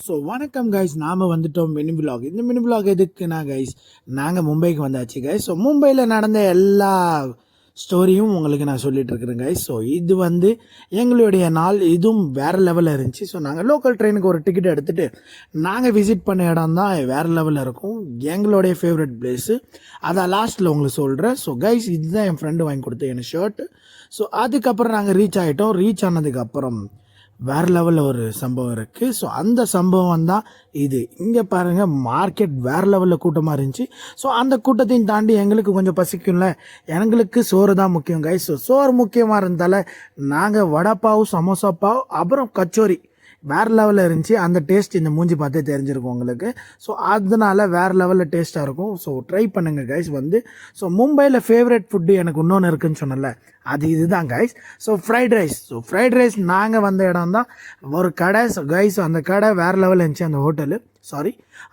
So வணக்கம் guys, நாம் வந்துட்டோம் மினி விலாக். இந்த மினி விலாக் எதுக்குன்னா கைஸ், நாங்கள் மும்பைக்கு வந்தாச்சு கைஸ். ஸோ மும்பையில் நடந்த எல்லா ஸ்டோரியும் உங்களுக்கு நான் சொல்லிட்டு இருக்கிறேன் கைஸ். ஸோ இது வந்து எங்களுடைய நாள், இதுவும் வேறு லெவலில் இருந்துச்சு. ஸோ நாங்கள் லோக்கல் ட்ரெயினுக்கு ஒரு டிக்கெட் எடுத்துகிட்டு நாங்கள் விசிட் பண்ண இடம் தான் வேறு லெவலில் இருக்கும். எங்களுடைய ஃபேவரட் பிளேஸு அதை லாஸ்ட்டில் உங்களுக்கு சொல்கிறேன். ஸோ கைஸ், இதுதான் என் ஃப்ரெண்டு வாங்கி கொடுத்த என் ஷர்ட்டு. ஸோ அதுக்கப்புறம் நாங்கள் ரீச் ஆகிட்டோம். ரீச் ஆனதுக்கப்புறம் வேறு லெவலில் ஒரு சம்பவம் இருக்குது. ஸோ அந்த சம்பவம் தான் இது. இங்கே பாருங்கள், மார்க்கெட் வேறு லெவலில் கூட்டமாக இருந்துச்சு. ஸோ அந்த கூட்டத்தையும் தாண்டி எங்களுக்கு கொஞ்சம் பசிக்கும்ல, எங்களுக்கு சோறு தான் முக்கியம் கைஸ். ஸோ சோறு முக்கியமாக இருந்தால நாங்கள் வடைப்பாவு, சமோசா பாவ், அப்புறம் கச்சோரி வேறு லெவலில் இருந்துச்சு. அந்த டேஸ்ட் இந்த மூஞ்சி பார்த்தே தெரிஞ்சிருக்கும் உங்களுக்கு. ஸோ அதனால வேறு லெவலில் டேஸ்ட்டாக இருக்கும். ஸோ ட்ரை பண்ணுங்கள் கைஸ் வந்து. ஸோ மும்பையில் ஃபேவரட் ஃபுட்டு எனக்கு இன்னொன்று இருக்குதுன்னு சொன்னல, அது இதுதான் guys. So fried rice. So fried rice நாங்கள் வந்த இடம் தான் ஒரு கடை. ஸோ கைஸ், அந்த கடை வேறு லெவலில் இருந்துச்சு.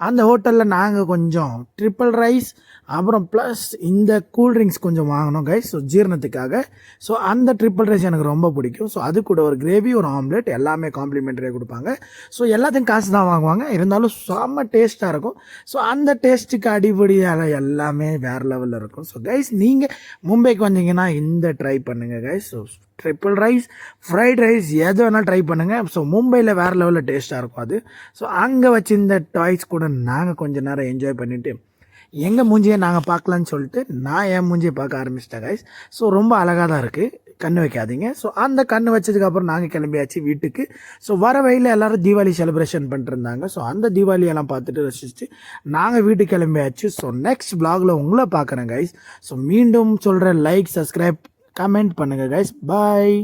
அந்த ஹோட்டலில் நாங்கள் கொஞ்சம் ட்ரிப்பிள் ரைஸ், அப்புறம் ப்ளஸ் இந்த கூல்ட்ரிங்க்ஸ் கொஞ்சம் வாங்கினோம் கைஸ். ஸோ ஜீரணத்துக்காக. ஸோ அந்த ட்ரிப்பிள் ரைஸ் எனக்கு ரொம்ப பிடிக்கும். ஸோ அது கூட ஒரு கிரேவி, ஒரு ஆம்லெட் எல்லாமே காம்ப்ளிமெண்ட்ரியாக கொடுப்பாங்க. ஸோ எல்லாத்தையும் காசு தான் வாங்குவாங்க, இருந்தாலும் செம்ம டேஸ்ட்டாக இருக்கும். ஸோ அந்த டேஸ்ட்டுக்கு அடிப்படையாக எல்லாமே வேறு லெவலில் இருக்கும். ஸோ கைஸ், நீங்கள் மும்பைக்கு வந்தீங்கன்னா இந்த ட்ரை பண்ணுங்கள் guys. So triple rice, fried rice எது வேணாலும் ட்ரை பண்ணுங்கள். ஸோ மும்பையில் வேறு லெவலில் டேஸ்ட்டாக இருக்கும் அது. ஸோ அங்கே வச்சு இந்த டாய்ஸ் கூட நாங்கள் கொஞ்சம் நேரம் என்ஜாய் பண்ணிவிட்டு எங்கள் மூஞ்சியை நாங்கள் பார்க்கலான்னு சொல்லிட்டு நான் என் மூஞ்சியை பார்க்க ஆரம்பிச்சிட்டேன் கைஸ். ஸோ ரொம்ப அழகாக தான் இருக்குது, கண்ணு வைக்காதீங்க. ஸோ அந்த கண்ணு வச்சதுக்கப்புறம் நாங்கள் கிளம்பியாச்சு வீட்டுக்கு. ஸோ வர வழியில் எல்லோரும் தீபாவளி செலிப்ரேஷன் பண்ணிட்டுருந்தாங்க. ஸோ அந்த தீபாவளியெல்லாம் பார்த்துட்டு ரசிச்சுட்டு நாங்கள் வீட்டுக்கு கிளம்பியாச்சு. ஸோ நெக்ஸ்ட் வ்ளாகில் உங்களை பார்க்குறேன் கைஸ். ஸோ மீண்டும் சொல்கிறேன், லைக், சப்ஸ்கிரைப், கமெண்ட் பண்ணுங்கள் கைஸ். பாய்.